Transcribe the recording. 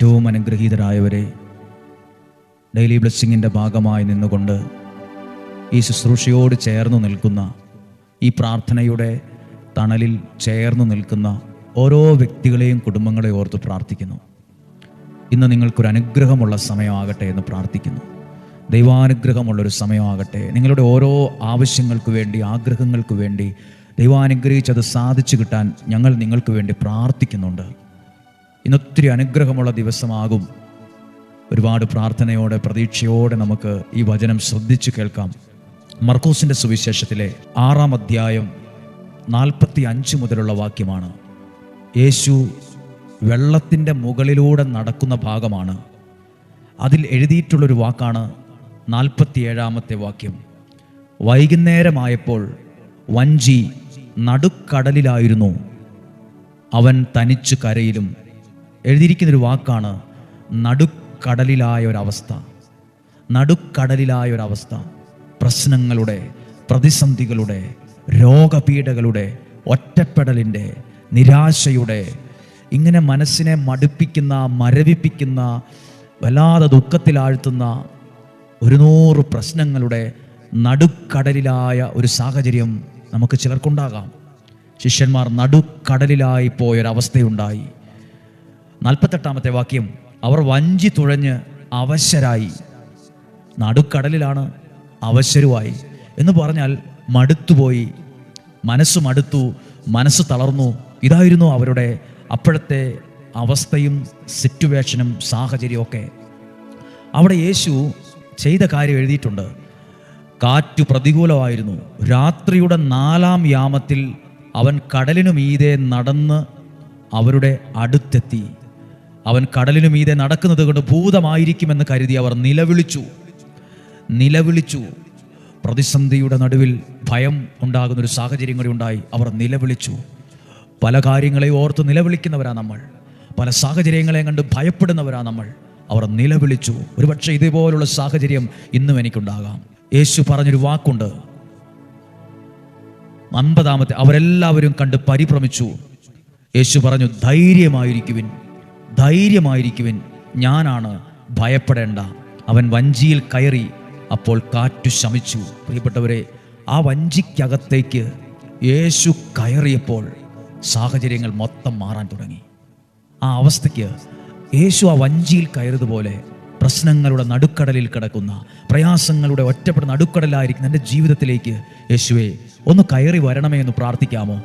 ഏറ്റവും അനുഗ്രഹീതരായവരെ, ഡെയിലി ബ്ലെസ്സിങ്ങിൻ്റെ ഭാഗമായി നിന്നുകൊണ്ട് ഈ ശുശ്രൂഷയോട് ചേർന്ന് നിൽക്കുന്ന, ഈ പ്രാർത്ഥനയുടെ തണലിൽ ചേർന്ന് നിൽക്കുന്ന ഓരോ വ്യക്തികളെയും കുടുംബങ്ങളെയും ഓർത്ത് പ്രാർത്ഥിക്കുന്നു. ഇന്ന് നിങ്ങൾക്കൊരു അനുഗ്രഹമുള്ള സമയമാകട്ടെ എന്ന് പ്രാർത്ഥിക്കുന്നു. ദൈവാനുഗ്രഹമുള്ളൊരു സമയമാകട്ടെ. നിങ്ങളുടെ ഓരോ ആവശ്യങ്ങൾക്ക് വേണ്ടി, ആഗ്രഹങ്ങൾക്ക് വേണ്ടി ദൈവാനുഗ്രഹിച്ചത് സാധിച്ചു കിട്ടാൻ ഞങ്ങൾ നിങ്ങൾക്ക് വേണ്ടി പ്രാർത്ഥിക്കുന്നുണ്ട്. ഇന്നൊത്തിരി അനുഗ്രഹമുള്ള ദിവസമാകും. ഒരുപാട് പ്രാർത്ഥനയോടെ, പ്രതീക്ഷയോടെ നമുക്ക് ഈ വചനം ശ്രദ്ധിച്ചു കേൾക്കാം. മർക്കോസിൻ്റെ സുവിശേഷത്തിലെ 6-ാം അധ്യായം 45 മുതലുള്ള വാക്യമാണ്. യേശു വെള്ളത്തിൻ്റെ മുകളിലൂടെ നടക്കുന്ന ഭാഗമാണ്. അതിൽ എഴുതിയിട്ടുള്ളൊരു വാക്കാണ് 47-ാമത്തെ വാക്യം. വൈകുന്നേരമായപ്പോൾ വഞ്ചി നടുക്കടലിലായിരുന്നു, അവൻ തനിച്ചു കരയിലും. എഴുതിയിരിക്കുന്നൊരു വാക്കാണ് നടുക്കടലിലായ ഒരവസ്ഥ. നടുക്കടലിലായ ഒരവസ്ഥ. പ്രശ്നങ്ങളുടെ, പ്രതിസന്ധികളുടെ, രോഗപീഠകളുടെ, ഒറ്റപ്പെടലിൻ്റെ, നിരാശയുടെ, ഇങ്ങനെ മനസ്സിനെ മടുപ്പിക്കുന്ന, മരവിപ്പിക്കുന്ന, വല്ലാതെ ദുഃഖത്തിലാഴ്ത്തുന്ന 100 പ്രശ്നങ്ങളുടെ നടുക്കടലിലായ ഒരു സാഹചര്യം നമുക്ക് ചിലർക്കുണ്ടാകാം. ശിഷ്യന്മാർ നടുക്കടലിലായി പോയൊരവസ്ഥയുണ്ടായി. 48-ാമത്തെ വാക്യം, അവർ വഞ്ചി തുഴഞ്ഞ് അവശരായി. നടുക്കടലിലാണ്, അവശരുമായി എന്ന് പറഞ്ഞാൽ മടുത്തുപോയി, മനസ്സ് മടുത്തു, മനസ്സ് തളർന്നു. ഇതായിരുന്നു അവരുടെ അപ്പോഴത്തെ അവസ്ഥയും സിറ്റുവേഷനും സാഹചര്യമൊക്കെ. അവിടെ യേശു ചെയ്ത കാര്യം എഴുതിയിട്ടുണ്ട്. കാറ്റു പ്രതികൂലമായിരുന്നു. രാത്രിയുടെ 4-ാം യാമത്തിൽ അവൻ കടലിനു മീതെ നടന്ന് അവരുടെ അടുത്തെത്തി. അവൻ കടലിനു മീതെ നടക്കുന്നത് കൊണ്ട് ഭൂതമായിരിക്കുമെന്ന് കരുതി അവർ നിലവിളിച്ചു. പ്രതിസന്ധിയുടെ നടുവിൽ ഭയം ഉണ്ടാകുന്നൊരു സാഹചര്യം കൂടി ഉണ്ടായി. അവർ നിലവിളിച്ചു. പല കാര്യങ്ങളെയും ഓർത്ത് നിലവിളിക്കുന്നവരാ നമ്മൾ. പല സാഹചര്യങ്ങളെയും കണ്ട് ഭയപ്പെടുന്നവരാ നമ്മൾ. അവർ നിലവിളിച്ചു. ഒരുപക്ഷെ ഇതുപോലുള്ള സാഹചര്യം ഇന്നും എനിക്കുണ്ടാകാം. യേശു പറഞ്ഞൊരു വാക്കുണ്ട്. 50-ാമത്തെ, അവരെല്ലാവരും കണ്ട് പരിഭ്രമിച്ചു. യേശു പറഞ്ഞു, ധൈര്യമായിരിക്കുവിൻ, ഞാനാണ്, ഭയപ്പെടേണ്ട. അവൻ വഞ്ചിയിൽ കയറി. അപ്പോൾ കാറ്റു ശമിച്ചു. പ്രിയപ്പെട്ടവരെ, ആ വഞ്ചിക്കകത്തേക്ക് യേശു കയറിയപ്പോൾ സാഹചര്യങ്ങൾ മൊത്തം മാറാൻ തുടങ്ങി. ആ അവസ്ഥയ്ക്ക് യേശു ആ വഞ്ചിയിൽ കയറിയതുപോലെ പ്രശ്നങ്ങളുടെ നടുക്കടലിൽ കിടക്കുന്ന, പ്രയാസങ്ങളുടെ ഒറ്റപ്പെടുന്ന നടുക്കടലായിരിക്കുന്ന എൻ്റെ ജീവിതത്തിലേക്ക് യേശുവേ ഒന്ന് കയറി വരണമേ എന്ന് പ്രാർത്ഥിക്കാമോ?